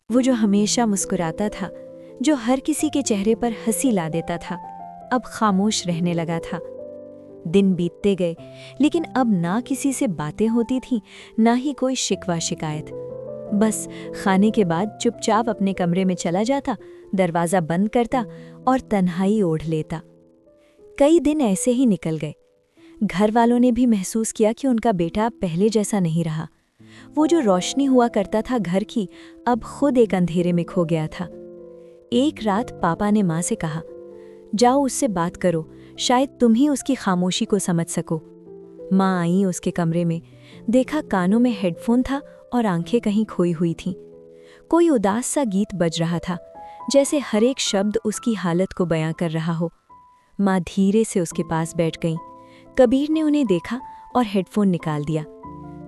वो जो हमेशा मुस्कुराता था, जो हर किसी के चेहरे पर हंसी ला देता था, अब खामोश रहने लगा था। दिन बीतते गए, लेकिन अब ना किसी से बातें होती थीं, ना ही कोई शिकवा शिकायत। बस खाने के बाद चुपचाप अपने कमरे में चला जाता, दरवाज़ा बंद करता और तन्हाई ओढ़ लेता। कई दिन ऐसे ही निकल गए। घर वालों ने भी महसूस किया कि उनका बेटा पहले जैसा नहीं रहा। वो जो रोशनी हुआ करता था घर की, अब खुद एक अंधेरे में खो गया था। एक रात पापा ने माँ से कहा, जाओ उससे बात करो, शायद तुम ही उसकी खामोशी को समझ सको। माँ आई उसके कमरे में, देखा कानों में हेडफोन था और आंखें कहीं खोई हुई थीं। कोई उदास सा गीत बज रहा था, जैसे हर एक शब्द उसकी हालत को बयां कर रहा हो। माँ धीरे से उसके पास बैठ गईं। कबीर ने उन्हें देखा और हेडफोन निकाल दिया।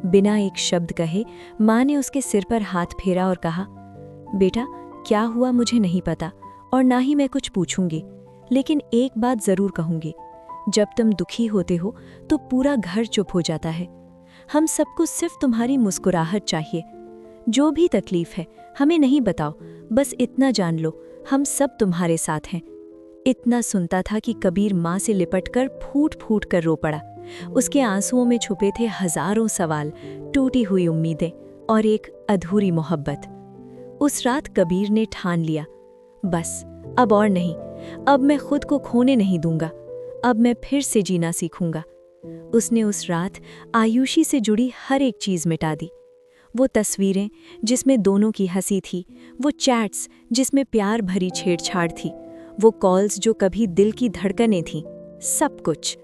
बिना एक शब्द कहे माँ ने उसके सिर पर हाथ फेरा और कहा, बेटा क्या हुआ मुझे नहीं पता और ना ही मैं कुछ पूछूंगी, लेकिन एक बात जरूर कहूंगी, जब तुम दुखी होते हो तो पूरा घर चुप हो जाता है। हम सबको सिर्फ तुम्हारी मुस्कुराहट चाहिए। जो भी तकलीफ है हमें नहीं बताओ, बस इतना जान लो हम सब तुम्हारे साथ हैं। इतना सुनता था कि कबीर माँ से लिपटकर फूट फूट कर रो पड़ा। उसके आंसुओं में छुपे थे हजारों सवाल, टूटी हुई उम्मीदें और एक अधूरी मोहब्बत। उस रात कबीर ने ठान लिया, बस अब और नहीं, अब मैं खुद को खोने नहीं दूंगा, अब मैं फिर से जीना सीखूंगा। उसने उस रात आयुषी से जुड़ी हर एक चीज मिटा दी। वो तस्वीरें जिसमें दोनों की हंसी थी, वो चैट्स जिसमें प्यार भरी छेड़छाड़ थी, वो कॉल्स जो कभी दिल की धड़कनें थीं, सब कुछ।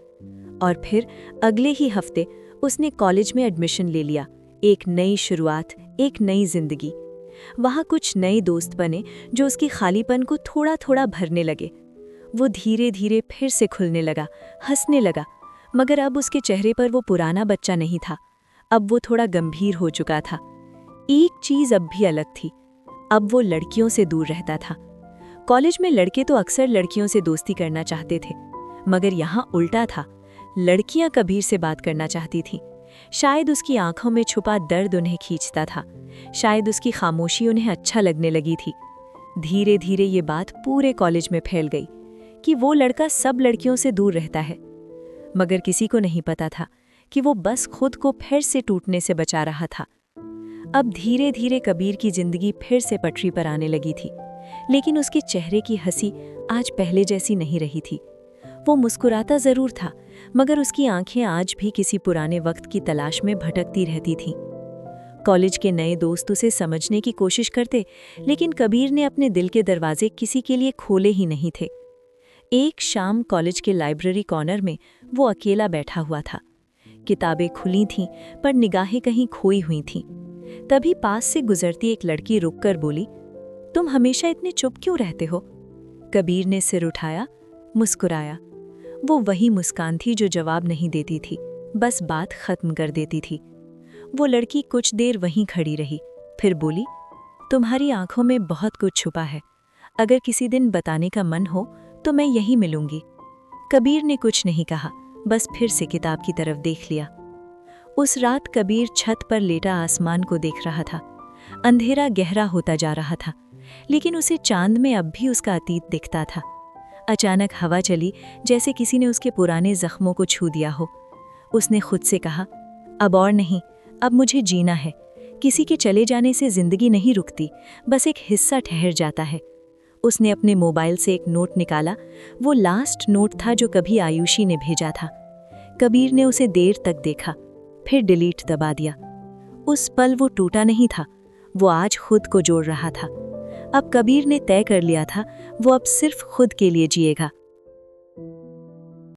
और फिर अगले ही हफ्ते उसने कॉलेज में एडमिशन ले लिया। एक नई शुरुआत, एक नई जिंदगी। वहाँ कुछ नए दोस्त बने जो उसकी खालीपन को थोड़ा थोड़ा भरने लगे। वो धीरे धीरे फिर से खुलने लगा, हंसने लगा, मगर अब उसके चेहरे पर वो पुराना बच्चा नहीं था। अब वो थोड़ा गंभीर हो चुका था। एक चीज अब भी अलग थी, अब वो लड़कियों से दूर रहता था। कॉलेज में लड़के तो अक्सर लड़कियों से दोस्ती करना चाहते थे, मगर यहाँ उल्टा था, लड़कियां कबीर से बात करना चाहती थीं। शायद उसकी आंखों में छुपा दर्द उन्हें खींचता था, शायद उसकी खामोशी उन्हें अच्छा लगने लगी थी। धीरे धीरे ये बात पूरे कॉलेज में फैल गई कि वो लड़का सब लड़कियों से दूर रहता है, मगर किसी को नहीं पता था कि वो बस खुद को फिर से टूटने से बचा रहा था। अब धीरे धीरे कबीर की जिंदगी फिर से पटरी पर आने लगी थी, लेकिन उसके चेहरे की हंसी आज पहले जैसी नहीं रही थी। वो मुस्कुराता जरूर था, मगर उसकी आंखें आज भी किसी पुराने वक्त की तलाश में भटकती रहती थीं। कॉलेज के नए दोस्त उसे समझने की कोशिश करते, लेकिन कबीर ने अपने दिल के दरवाजे किसी के लिए खोले ही नहीं थे। एक शाम कॉलेज के लाइब्रेरी कॉर्नर में वो अकेला बैठा हुआ था। किताबें खुली थीं, पर निगाहें कहीं खोई हुई थीं। तभी पास से गुजरती एक लड़की रुककर बोली, तुम हमेशा इतने चुप क्यों रहते हो? कबीर ने सिर उठाया, मुस्कुराया। वो वही मुस्कान थी जो जवाब नहीं देती थी, बस बात खत्म कर देती थी। वो लड़की कुछ देर वहीं खड़ी रही, फिर बोली, तुम्हारी आंखों में बहुत कुछ छुपा है। अगर किसी दिन बताने का मन हो तो मैं यहीं मिलूंगी। कबीर ने कुछ नहीं कहा, बस फिर से किताब की तरफ देख लिया। उस रात कबीर छत पर लेटा आसमान को देख रहा था। अंधेरा गहरा होता जा रहा था, लेकिन उसे चांद में अब भी उसका अतीत दिखता था। अचानक हवा चली, जैसे किसी ने उसके पुराने जख्मों को छू दिया हो। उसने खुद से कहा, अब और नहीं, अब मुझे जीना है। किसी के चले जाने से जिंदगी नहीं रुकती, बस एक हिस्सा ठहर जाता है। उसने अपने मोबाइल से एक नोट निकाला। वो लास्ट नोट था जो कभी आयुषी ने भेजा था। कबीर ने उसे देर तक देखा, फिर डिलीट दबा दिया। उस पल वो टूटा नहीं था, वो आज खुद को जोड़ रहा था। अब कबीर ने तय कर लिया था, वो अब सिर्फ खुद के लिए जिएगा।